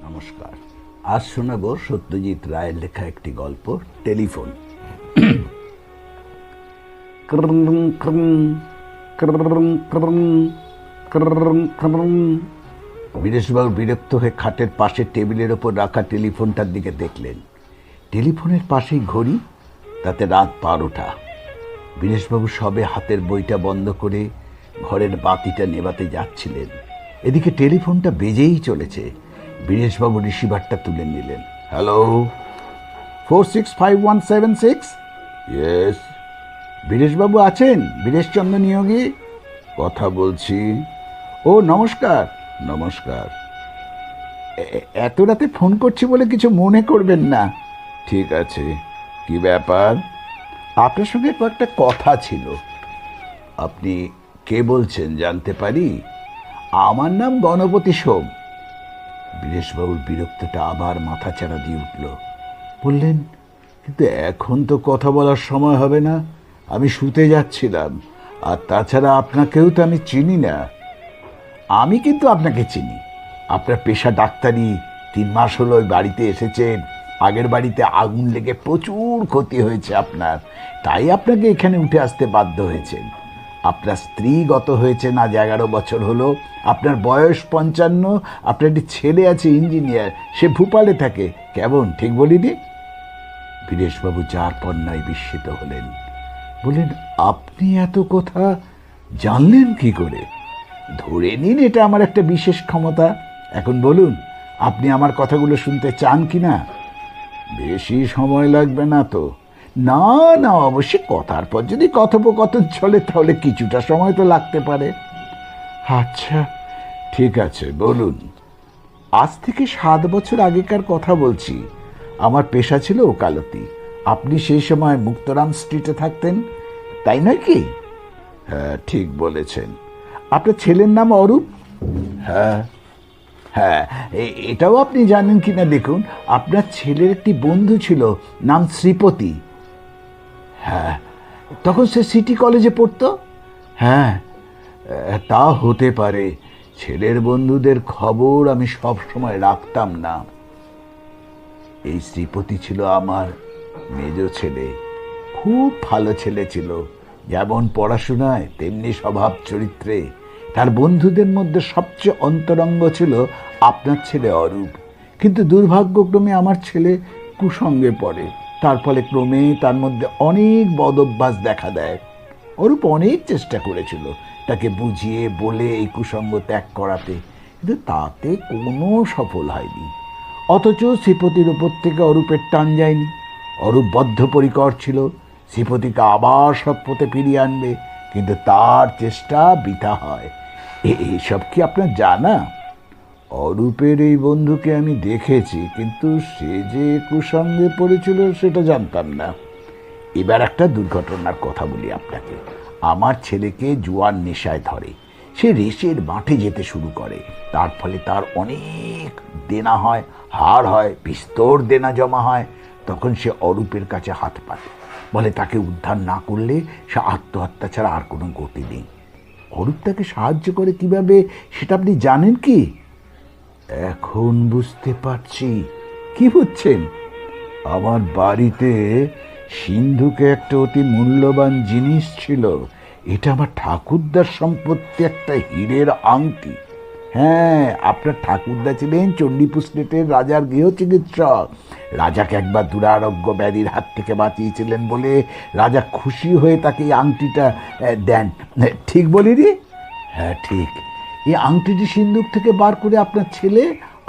নমস্কার। আজ শোনাব সত্যজিৎ রায়ের লেখা একটি গল্প, টেলিফোন। বীরেশবাবু বিরক্ত হয়ে খাটের পাশে টেবিলের ওপর রাখা টেলিফোনটার দিকে দেখলেন। টেলিফোনের পাশেই ঘড়ি, তাতে রাত 12টা। বীরেশবাবু সবে হাতের বইটা বন্ধ করে ঘরের বাতিটা নেভাতে যাচ্ছিলেন, এদিকে টেলিফোনটা বেজেই চলেছে। বীরেশবাবু রিসিভারটা তুলে নিলেন। হ্যালো, 465176? ইয়েস। বীরেশবাবু আছেন? বীরেশচন্দ্র নিয়োগী কথা বলছি। ও নমস্কার। নমস্কার। এত রাতে ফোন করছি বলে কিছু মনে করবেন না। ঠিক আছে, কি ব্যাপার? আপনার সঙ্গে কয়েকটা কথা ছিল। আপনি কে বলছেন জানতে পারি? আমার নাম গণপতি সোম। বীরেশবাবুর বিরক্তটা আবার মাথাচাড়া দিয়ে উঠল। বললেন, কিন্তু এখন তো কথা বলার সময় হবে না, আমি শুতে যাচ্ছিলাম। আর তাছাড়া আপনাকেও তো আমি চিনি না। আমি কিন্তু আপনাকে চিনি। আপনার পেশা ডাক্তারি, 3 মাস হলো ওই বাড়িতে এসেছেন। আগের বাড়িতে আগুন লেগে প্রচুর ক্ষতি হয়েছে আপনার, তাই আপনাকে এখানে উঠে আসতে বাধ্য হয়েছেন। আপনার স্ত্রী গত হয়েছে আজ 11 বছর হলো। আপনার বয়স 55। আপনার একটি ছেলে আছে ইঞ্জিনিয়ার, সে ভূপালে থাকে। কেমন, ঠিক বলিনি? বীরেশবাবু যার পর নাই বিস্মিত হলেন। বললেন, আপনি এত কথা জানলেন কি করে? ধরে নিন এটা আমার একটা বিশেষ ক্ষমতা। এখন বলুন, আপনি আমার কথাগুলো শুনতে চান কি না? বেশি সময় লাগবে না তো? না না, অবশ্যই কথার পর যদি কথোপকথন চলে তাহলে কিছুটা সময় তো লাগতে পারে। আচ্ছা ঠিক আছে, বলুন। আজ থেকে 7 বছর আগেকার কথা বলছি। আমার পেশা ছিল ওকালতি। আপনি সেই সময় মুক্তরাম স্ট্রিটে থাকতেন, তাই নয় কি? হ্যাঁ, ঠিক বলেছেন। আপনার ছেলের নাম অরূপ? হ্যাঁ হ্যাঁ, এটাও আপনি জানেন কিনা দেখুন, আপনার ছেলের একটি বন্ধু ছিল, নাম শ্রীপতি। হ্যাঁ, তখন সে সিটি কলেজে পড়তো। হ্যাঁ, তা হতে পারে। ছেলের বন্ধুদের খবর আমি সব সময় রাখতাম না। এই শ্রীপতি ছিল আমার মেজ ছেলে। খুব ভালো ছেলে ছিল, যেমন পড়াশোনায় তেমনি স্বভাব চরিত্রে। তার বন্ধুদের মধ্যে সবচেয়ে অন্তরঙ্গ ছিল আপনার ছেলে অরূপ। কিন্তু দুর্ভাগ্যক্রমে আমার ছেলে কুসঙ্গে পড়ে। তার ফলে ক্রমে তার মধ্যে অনেক বদঅভ্যাস দেখা দেয়। অরূপ অনেক চেষ্টা করেছিল তাকে বুঝিয়ে বলে এই কুসঙ্গ ত্যাগ করাতে, কিন্তু তাতে কোনো সফল হয়নি। অথচ শ্রীপতির উপর থেকে অরূপের টান যায়নি। অরূপ বদ্ধপরিকর ছিল শ্রীপতিকে আবার সৎপথে ফিরিয়ে আনবে, কিন্তু তার চেষ্টা বৃথা হয়। এইসব কি আপনার জানা? অরূপের এই বন্ধুকে আমি দেখেছি, কিন্তু সে যে কুসঙ্গে পড়েছিল সেটা জানতাম না। এবার একটা দুর্ঘটনার কথা বলি আপনাকে। আমার ছেলেকে জুয়ার নেশায় ধরে। সে রেসের মাঠে যেতে শুরু করে। তার ফলে তার অনেক দেনা হয়, হার হয়, বিস্তর দেনা জমা হয়। তখন সে অরূপের কাছে হাত পাতে, বলে তাকে উদ্ধার না করলে সে আত্মহত্যা ছাড়া আর কোনো গতি নেই। অরূপ তাকে সাহায্য করে কিভাবে সেটা আপনি জানেন কি? এখন বুঝতে পারছি। কি বুঝছেন? আমার বাড়িতে সিন্ধুকে একটা অতি মূল্যবান জিনিস ছিল। এটা আমার ঠাকুরদার সম্পত্তি, একটা হীরের আংটি। হ্যাঁ, আপনার ঠাকুরদা ছিলেন চণ্ডীপুর স্টেটের রাজার গৃহ চিকিৎসক। রাজাকে একবার দুরারোগ্য ব্যাধির হাত থেকে বাঁচিয়েছিলেন বলে রাজা খুশি হয়ে তাকে এই আংটিটা দেন। ঠিক বলিনি? হ্যাঁ ঠিক। এই আংটিটি সিন্ধুক থেকে বার করে আপনার ছেলে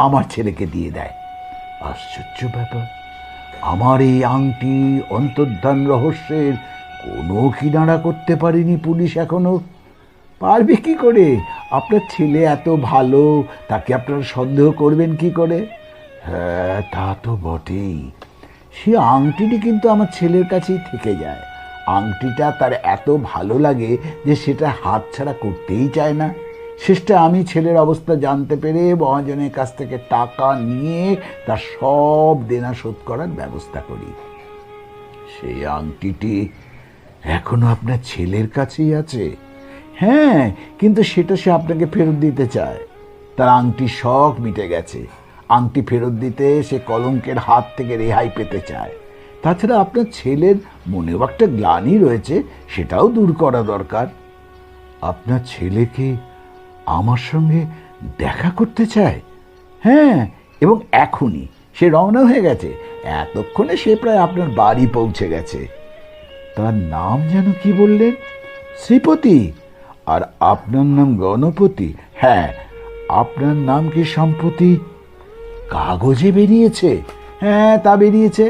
আমার ছেলেকে দিয়ে দেয়। আশ্চর্য ব্যাপার। আমার এই আংটি অন্তর্ধান রহস্যের কোনো কিনারা করতে পারেনি পুলিশ এখনো। পারবে কি করে? আপনার ছেলে এত ভালো, তাকে আপনারা সন্দেহ করবেন কি করে? হ্যাঁ, তা তো বটেই। সে আংটিটি কিন্তু আমার ছেলের কাছেই থেকে যায়। আংটিটা তার এত ভালো লাগে যে সেটা হাতছাড়া করতেই চায় না। শেষটা আমি ছেলের অবস্থা জানতে পেরে মহাজনের কাছ থেকে টাকা নিয়ে তার সব দেনা শোধ করার ব্যবস্থা করি। সেই আংটিটি এখনো আপনার ছেলের কাছেই আছে। হ্যাঁ, কিন্তু সেটা সে আপনাকে ফেরত দিতে চায়। তার আংটির শখ মিটে গেছে। আংটি ফেরত দিতে সে কলঙ্কের হাত থেকে রেহাই পেতে চায়। তাছাড়া আপনার ছেলের মনেও একটা গ্লানি রয়েছে, সেটাও দূর করা দরকার। আপনার ছেলেকে আমার সঙ্গে দেখা করতে চায়? হ্যাঁ, এবং এখনই সে রওনা হয়ে গেছে। এতক্ষণে সে প্রায় আপনার বাড়ি পৌঁছে গেছে। তার নাম যেন কি বললেন? শ্রীপতি। আর আপনার নাম গণপতি? হ্যাঁ, আপনার নাম কি সম্প্রতি কাগজে বেরিয়েছে? হ্যাঁ, তা বেরিয়েছে।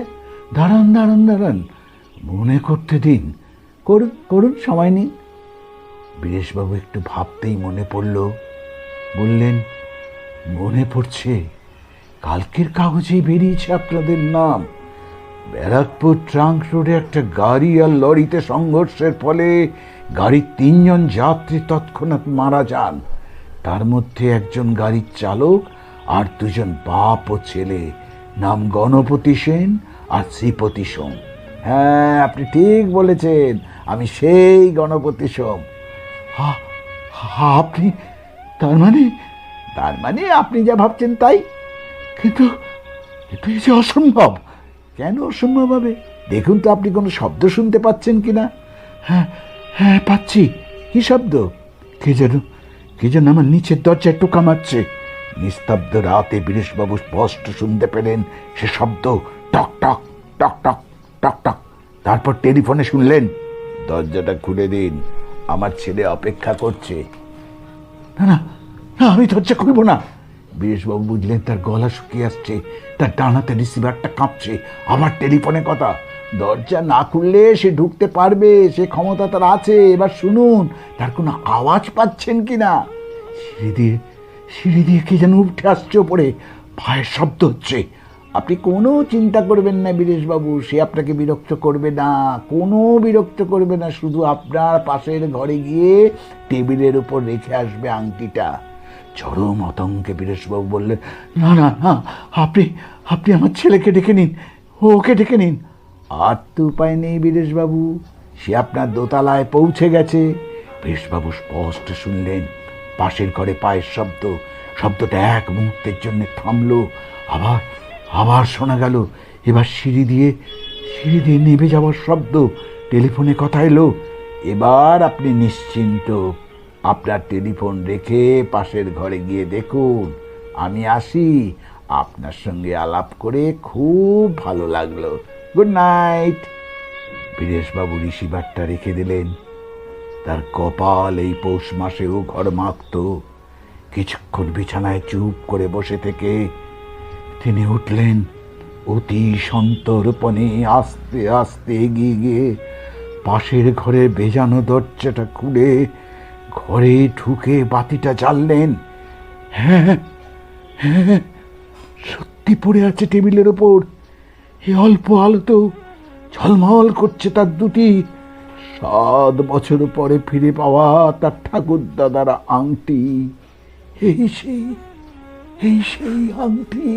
দাঁড়ান দাঁড়ান দাঁড়ান, মনে করতে দিন। করুন করুন, সময় নিন। বীরেশবাবু একটু ভাবতেই মনে পড়ল। বললেন, মনে পড়ছে, কালকের কাগজেই বেরিয়েছে আপনাদের নাম। ব্যারাকপুর ট্রাঙ্ক রোডে একটা গাড়ি আর লরিতে সংঘর্ষের ফলে গাড়ির 3 জন যাত্রী তৎক্ষণাৎ মারা যান। তার মধ্যে একজন গাড়ির চালক আর 2 জন বাপ ও ছেলে, নাম গণপতি সেন আর শ্রীপতি সোম। হ্যাঁ, আপনি ঠিক বলেছেন, আমি সেই গণপতি সোম। আপনি তার মানে আপনি যা ভাবছেন তাই। কিন্তু এটা যে অসম্ভব। কেন অসম্ভব হবে? দেখুন তো আপনি কোনো শব্দ শুনতে পাচ্ছেন কিনা? হ্যাঁ হ্যাঁ, পাচ্ছি। কি শব্দ? কে যেন আমার নিচের দরজায় টোকা মারছে। নিস্তব্ধ রাতে বীরেশবাবু স্পষ্ট শুনতে পেলেন সে শব্দ, টক টক টক টক টক টক। তারপর টেলিফোনে শুনলেন, দরজাটা খুলে দিন, আমার ছেলে অপেক্ষা করছে। না না না, আমি দরজা খুলব না। বীরেশবাবু বুঝলেন তার গলা শুকিয়ে আসছে, তার ডানাতে রিসিভারটা কাঁপছে। আবার টেলিফোনে কথা। দরজা না খুললে সে ঢুকতে পারবে, সে ক্ষমতা তার আছে। এবার শুনুন, তার কোনো আওয়াজ পাচ্ছেন কিনা? সিঁড়ি দিয়ে কে যেন উঠে আসছে ওপরে, পায়ের শব্দ হচ্ছে। আপনি কোনো চিন্তা করবেন না বীরেশবাবু, সে আপনাকে বিরক্ত করবে না, কোনো বিরক্ত করবে না। শুধু আপনার পাশের ঘরে গিয়ে টেবিলের উপর রেখে আসবে আংটিটা। চরম আতঙ্কে বীরেশবাবু বললেন, না না না, আপনি আমার ছেলেকে ডেকে নিন, ওকে ডেকে নিন। আর তো উপায় নেই বীরেশবাবু, সে আপনার দোতলায় পৌঁছে গেছে। বীরেশবাবু স্পষ্ট শুনলেন পাশের ঘরে পায়ের শব্দ। শব্দটা এক মুহূর্তের জন্য থামলো, আবার শোনা গেল। এবার সিঁড়ি দিয়ে নেমে যাওয়ার শব্দ। টেলিফোনে কথা এলো। এবার আপনি নিশ্চিন্ত। আপনার টেলিফোন রেখে পাশের ঘরে গিয়ে দেখুন। আমি আসি। আপনার সঙ্গে আলাপ করে খুব ভালো লাগলো। Good night. বীরেশবাবু রিসিভারটা রেখে দিলেন। তার কপাল এই পৌষ মাসেও ঘর মাখত। কিছুক্ষণ বিছানায় চুপ করে বসে থেকে তিনি উঠলেন। অতি সন্তর্পণে আস্তে আস্তে এগিয়ে গিয়ে পাশের ঘরে বেজানো দরজাটা খুলে ঘরে ঢুকে বাতিটা জ্বাললেন। হ্যাঁ হ্যাঁ, সত্যি পড়ে আছে টেবিলের ওপর। এ অল্প আলোতেও ঝলমল করছে তার দুটি 7 বছর পরে ফিরে পাওয়া তার ঠাকুরদাদার আংটি। এই সেই আংটি।